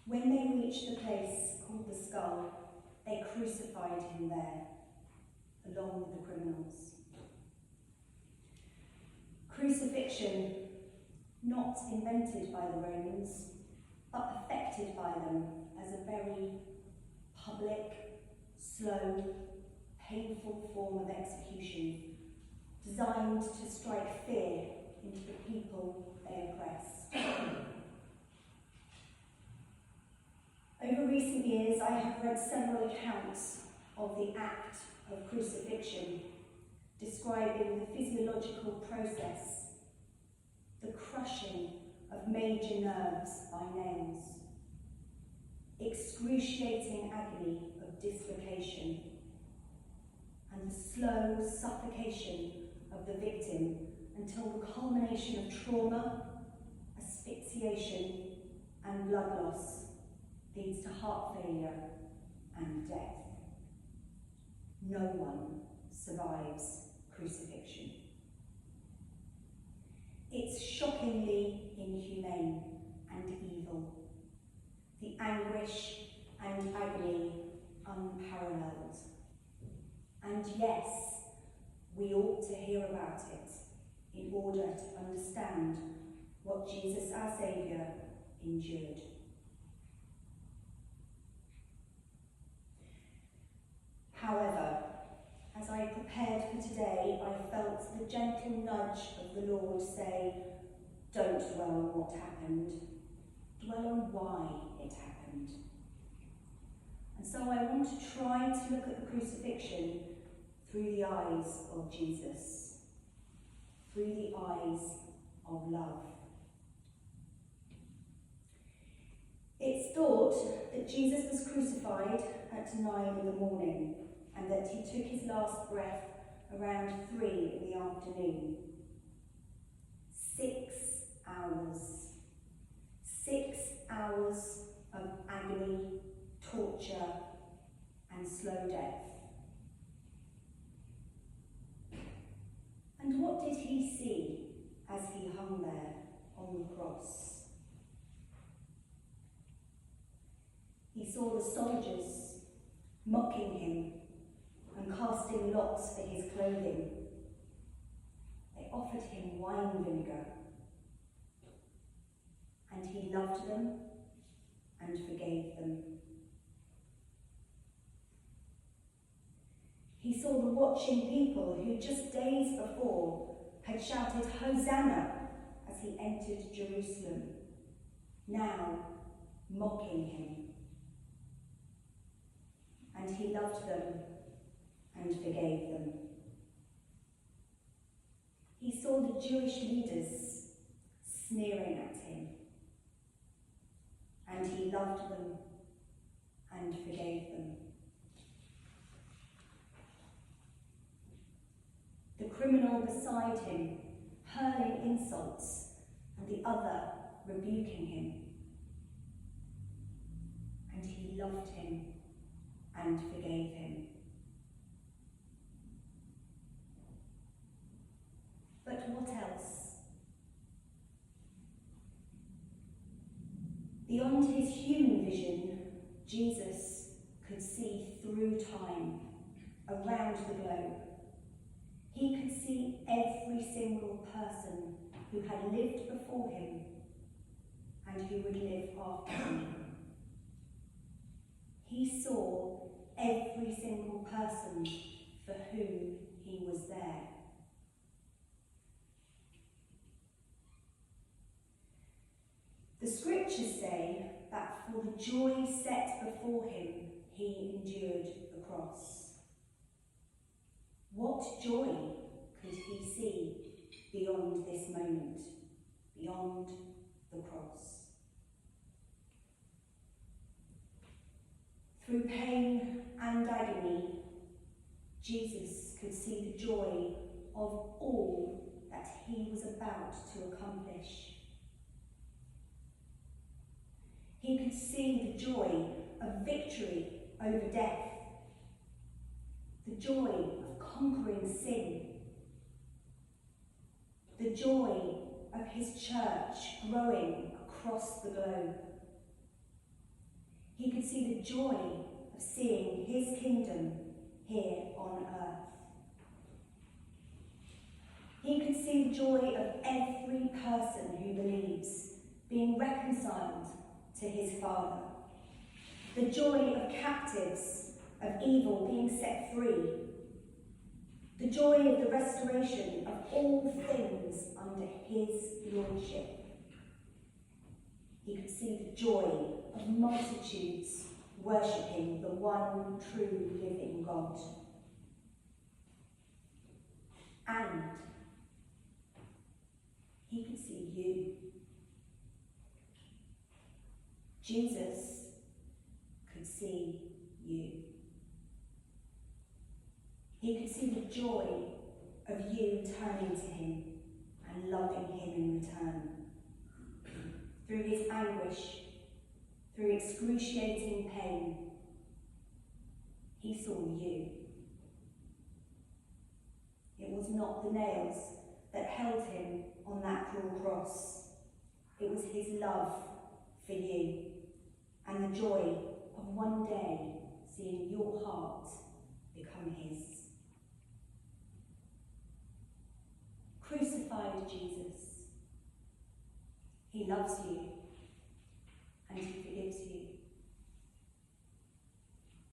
When they reached the place called the Skull, they crucified him there, along with the criminals. Crucifixion, not invented by the Romans, but affected by them as a very public, slow, painful form of execution, designed to strike fear into the people they oppress. Over recent years, I have read several accounts of the act of crucifixion, describing the physiological process, the crushing of major nerves by nails, excruciating agony of dislocation, and the slow suffocation of the victim until the culmination of trauma, asphyxiation, and blood loss leads to heart failure and death. No one survives crucifixion. It's shockingly inhumane and evil, the anguish and agony unparalleled. And yes, we ought to hear about it in order to understand what Jesus, our Saviour, endured. However, as I prepared for today, I felt the gentle nudge of the Lord say, don't dwell on what happened, dwell on why it happened. And so I want to try to look at the crucifixion through the eyes of Jesus, through the eyes of love. It's thought that Jesus was crucified at 9 in the morning, and that he took his last breath around 3 in the afternoon. 6 hours. 6 hours of agony, torture, and slow death. And what did he see as he hung there on the cross? He saw the soldiers mocking him and casting lots for his clothing. They offered him wine vinegar, and he loved them and forgave them. He saw the watching people who just days before had shouted Hosanna as he entered Jerusalem, now mocking him. And he loved them and forgave them. He saw the Jewish leaders sneering at him, and he loved them and forgave them. The criminal beside him hurling insults and the other rebuking him, and he loved him and forgave him. But what else? Beyond his human vision, Jesus could see through time, around the globe. He could see every single person who had lived before him and who would live after him. He saw every single person for whom he was there. The scriptures say that for the joy set before him, he endured the cross. What joy could he see beyond this moment, beyond the cross? Through pain and agony, Jesus could see the joy of all that he was about to accomplish. He could see the joy of victory over death, the joy of conquering sin, the joy of his church growing across the globe, He could see the joy of seeing his kingdom here on earth. He could see the joy of every person who believes being reconciled to his Father. The joy of captives of evil being set free. The joy of the restoration of all things under his lordship. He could see the joy of multitudes worshipping the one true living God. And he could see you. Jesus could see you. He could see the joy of you turning to him and loving him in return. Through his anguish, through excruciating pain, he saw you. It was not the nails that held him on that cruel cross. It was his love for you and the joy of one day seeing your heart become his. Crucified Jesus, he loves you.